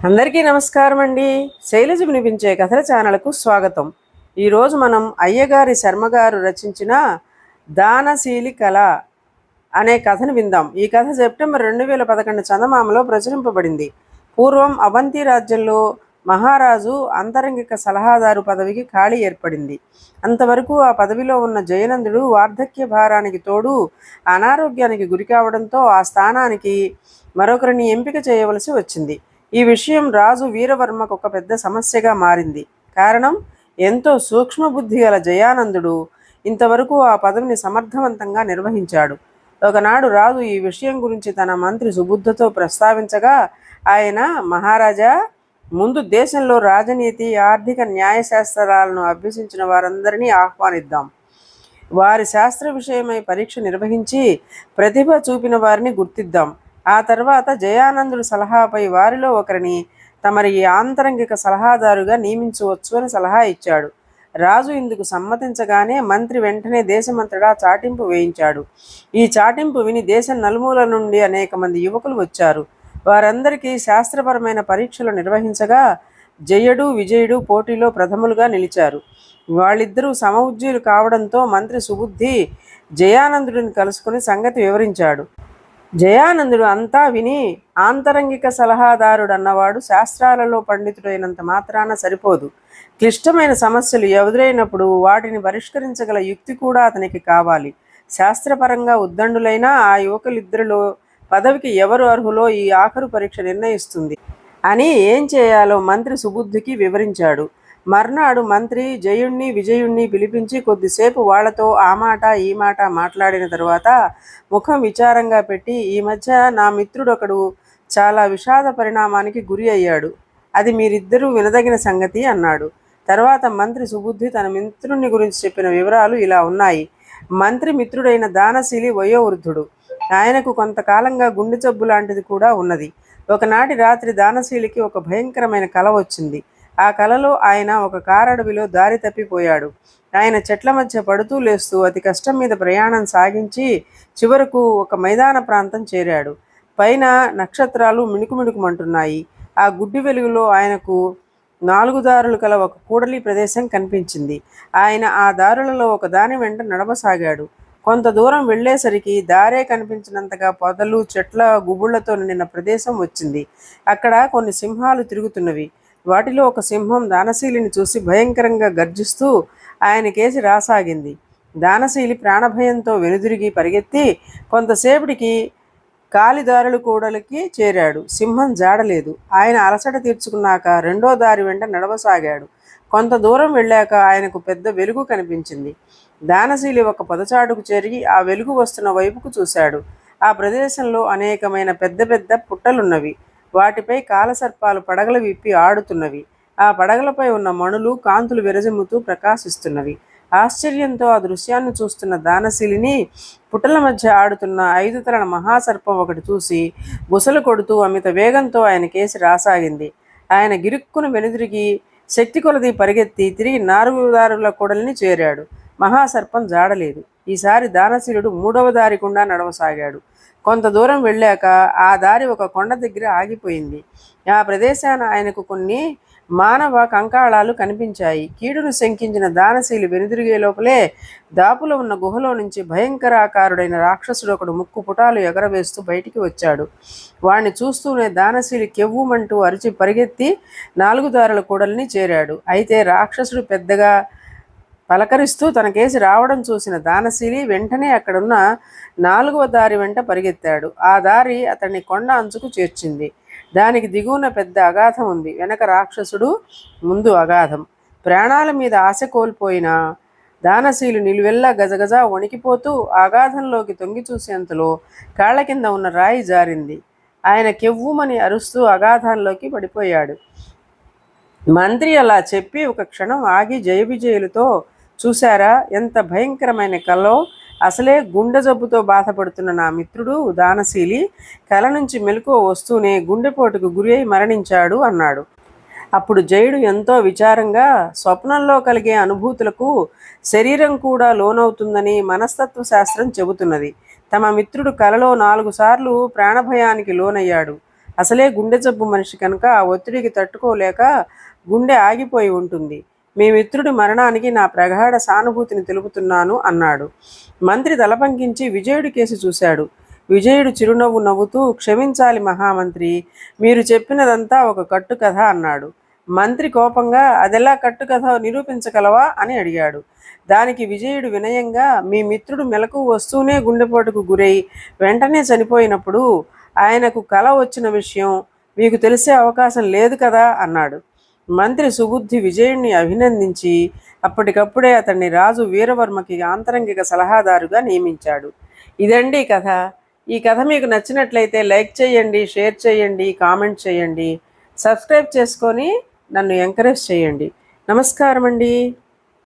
అందరికీ నమస్కారం అండి. శైలజ వినిపించే కథల ఛానల్కు స్వాగతం. ఈరోజు మనం అయ్యగారి శర్మగారు రచించిన దానశీలి కళ అనే కథను విందాం. ఈ కథ సెప్టెంబర్ 2011 చందమామలో ప్రచురింపబడింది. పూర్వం అవంతి రాజ్యంలో మహారాజు అంతరంగిక సలహాదారు పదవికి ఖాళీ ఏర్పడింది. అంతవరకు ఆ పదవిలో ఉన్న జయనందుడు వార్ధక్య భారానికి తోడు అనారోగ్యానికి గురి కావడంతో ఆ స్థానానికి మరొకరిని ఎంపిక చేయవలసి వచ్చింది. ఈ విషయం రాజు వీరవర్మకు ఒక పెద్ద సమస్యగా మారింది. కారణం, ఎంతో సూక్ష్మబుద్ధి గల జయానందుడు ఇంతవరకు ఆ పదవిని సమర్థవంతంగా నిర్వహించాడు. ఒకనాడు రాజు ఈ విషయం గురించి తన మంత్రి సుబుద్ధతో ప్రస్తావించగా ఆయన, మహారాజా, ముందు దేశంలో రాజనీతి, ఆర్థిక, న్యాయశాస్త్రాలను అభ్యసించిన వారందరినీ ఆహ్వానిద్దాం. వారి శాస్త్ర విషయమై పరీక్ష నిర్వహించి ప్రతిభ చూపిన వారిని గుర్తిద్దాం. ఆ తర్వాత జయానందుడి సలహాపై వారిలో ఒకరిని తమరి ఆంతరంగిక సలహాదారుగా నియమించవచ్చు అని సలహా ఇచ్చాడు. రాజు ఇందుకు సమ్మతించగానే మంత్రి వెంటనే దేశమంతటా చాటింపు వేయించాడు. ఈ చాటింపు విని దేశం నలుమూల నుండి అనేక మంది యువకులు వచ్చారు. వారందరికీ శాస్త్రపరమైన పరీక్షలు నిర్వహించగా జయుడు, విజయుడు పోటీలో ప్రథములుగా నిలిచారు. వాళ్ళిద్దరూ సమఉజ్జీలు కావడంతో మంత్రి సుబుద్ధి జయానందుడిని కలుసుకుని సంగతి వివరించాడు. జయానందుడు అంతా విని, ఆంతరంగిక సలహాదారుడు అన్నవాడు శాస్త్రాలలో పండితుడైనంత మాత్రాన సరిపోదు. క్లిష్టమైన సమస్యలు ఎదురైనప్పుడు వాటిని పరిష్కరించగల యుక్తి కూడా అతనికి కావాలి. శాస్త్రపరంగా ఉద్దండులైన ఆ యువకులిద్దరిలో పదవికి ఎవరు అర్హులో ఈ ఆఖరు పరీక్ష నిర్ణయిస్తుంది అని ఏం చేయాలో మంత్రి సుబుద్ధికి వివరించాడు. మర్నాడు మంత్రి జయుణ్ణి, విజయుణ్ణి పిలిపించి కొద్దిసేపు వాళ్లతో ఆ మాట ఈ మాట మాట్లాడిన తరువాత ముఖం విచారంగా పెట్టి, ఈ మధ్య నా మిత్రుడొకడు చాలా విషాద పరిణామానికి గురి అయ్యాడు. అది మీరిద్దరూ వినదగిన సంగతి అన్నాడు. తర్వాత మంత్రి సుబుద్ధి తన మిత్రుని గురించి చెప్పిన వివరాలు ఇలా ఉన్నాయి. మంత్రి మిత్రుడైన దానశీలి వయోవృద్ధుడు. ఆయనకు కొంతకాలంగా గుండె జబ్బు లాంటిది కూడా ఉన్నది. ఒకనాటి రాత్రి దానశీలికి ఒక భయంకరమైన కల వచ్చింది. ఆ కలలో ఆయన ఒక కారడవిలో దారి తప్పిపోయాడు. ఆయన చెట్ల మధ్య పడుతూ లేస్తూ అతి కష్టం మీద ప్రయాణం సాగించి చివరకు ఒక మైదాన ప్రాంతం చేరాడు. పైన నక్షత్రాలు మిణుకుమిణుకుమంటున్నాయి. ఆ గుడ్డి వెలుగులో ఆయనకు 4 దారులు కల ఒక కూడలి ప్రదేశం కనిపించింది. ఆయన ఆ దారులలో ఒక దాని వెంట నడవసాగాడు. కొంత దూరం వెళ్ళేసరికి దారే కనిపించినంతగా పొదలు, చెట్ల గుబుళ్లతో నిండిన ప్రదేశం వచ్చింది. అక్కడ కొన్ని సింహాలు తిరుగుతున్నవి. వాటిలో ఒక సింహం దానశీలిని చూసి భయంకరంగా గర్జిస్తూ ఆయనకేసి రాసాగింది. దానశీలి ప్రాణభయంతో వెనుదిరిగి పరిగెత్తి కొంతసేపటికి కాలిదారుల కూడలికి చేరాడు. సింహం జాడలేదు. ఆయన అలసట తీర్చుకున్నాక రెండో దారి వెంట నడవసాగాడు. కొంత దూరం వెళ్ళాక ఆయనకు పెద్ద వెలుగు కనిపించింది. దానశీలి ఒక పొదచాటుకు చేరి ఆ వెలుగు వస్తున్న వైపుకు చూశాడు. ఆ ప్రదేశంలో అనేకమైన పెద్ద పెద్ద పుట్టలున్నవి. వాటిపై కాలసర్పాలు పడగలు విప్పి ఆడుతున్నవి. ఆ పడగలపై ఉన్న మణులు కాంతులు విరజిమ్ముతూ ప్రకాశిస్తున్నవి. ఆశ్చర్యంతో ఆ దృశ్యాన్ని చూస్తున్న దానశీలిని పుట్టల మధ్య ఆడుతున్న 5 తలల మహాసర్పం ఒకటి చూసి బుసలు కొడుతూ అమిత వేగంతో ఆయన కేసి రాసాగింది. ఆయన గిరుక్కును వెనుదిరిగి శక్తి కొలది పరిగెత్తి తిరిగి 4 దారుల కూడలిని చేరాడు. మహాసర్పం జాడలేదు. ఈసారి దానశీలుడు 3వ దారి గుండా నడవసాగాడు. కొంత దూరం వెళ్ళాక ఆ దారి ఒక కొండ దగ్గర ఆగిపోయింది. ఆ ప్రదేశాన ఆయనకు కొన్ని మానవ కంకాళాలు కనిపించాయి. కీడును శంకించిన దానశీలి వెనుదిరిగే లోపలే దాపులో ఉన్న గుహలో నుంచి భయంకరాకారుడైన రాక్షసుడు ఒకడు ముక్కు పుటాలు ఎగరవేస్తూ బయటికి వచ్చాడు. వాణ్ణి చూస్తూనే దానశీలి కెవ్వుమంటూ అరిచి పరిగెత్తి 4 దారుల కూడలిని చేరాడు. అయితే రాక్షసుడు పెద్దగా పలకరిస్తూ తనకేసి రావడం చూసిన దానశీలి వెంటనే అక్కడున్న 4వ దారి వెంట పరిగెత్తాడు. ఆ దారి అతన్ని కొండ అంచుకు చేర్చింది. దానికి దిగువన పెద్ద అగాధం ఉంది. వెనక రాక్షసుడు, ముందు అగాధం. ప్రాణాల మీద ఆశ కోల్పోయిన దానశీలు నిలువెల్లా గజగజ వణికిపోతూ అగాధంలోకి తొంగి చూసేంతలో కాళ్ల కింద ఉన్న రాయి జారింది. ఆయన కెవ్వుమని అరుస్తూ అగాధంలోకి పడిపోయాడు. మంత్రి అలా చెప్పి ఒక క్షణం ఆగి జయ విజయులతో, చూశారా ఎంత భయంకరమైన కలో! అసలే గుండె జబ్బుతో బాధపడుతున్న నా మిత్రుడు దానశీలి కల నుంచి మెలకువ వస్తూనే గుండెపోటుకు గురి అయి మరణించాడు అన్నాడు. అప్పుడు జయుడు ఎంతో విచారంగా, స్వప్నంలో కలిగే అనుభూతులకు శరీరం కూడా లోనవుతుందని మనస్తత్వ శాస్త్రం చెబుతున్నది. తమ మిత్రుడు కలలో 4 సార్లు ప్రాణభయానికి లోనయ్యాడు. అసలే గుండె జబ్బు మనిషి కనుక ఆ ఒత్తిడికి తట్టుకోలేక గుండె ఆగిపోయి ఉంటుంది. మీ మిత్రుడి మరణానికి నా ప్రగాఢ సానుభూతిని తెలుపుతున్నాను అన్నాడు. మంత్రి తలపంకించి విజయుడి కేసి చూశాడు. విజయుడు చిరునవ్వు నవ్వుతూ, క్షమించాలి మహామంత్రి, మీరు చెప్పినదంతా ఒక కట్టుకథ అన్నాడు. మంత్రి కోపంగా, అదెలా కట్టుకథ, నిరూపించగలవా అని అడిగాడు. దానికి విజయుడు వినయంగా, మీ మిత్రుడు మెలకు వస్తూనే గుండెపోటుకు గురై వెంటనే చనిపోయినప్పుడు ఆయనకు కల వచ్చిన విషయం మీకు తెలిసే అవకాశం లేదు కదా అన్నాడు. మంత్రి సుబుద్ధి విజయుణ్ణి అభినందించి అప్పటికప్పుడే అతన్ని రాజు వీరవర్మకి ఆంతరంగిక సలహాదారుగా నియమించాడు. ఇదండి కథ. ఈ కథ మీకు నచ్చినట్లయితే లైక్ చేయండి, షేర్ చేయండి, కామెంట్ చేయండి, సబ్స్క్రైబ్ చేసుకొని నన్ను ఎంకరేజ్ చేయండి. నమస్కారం అండి.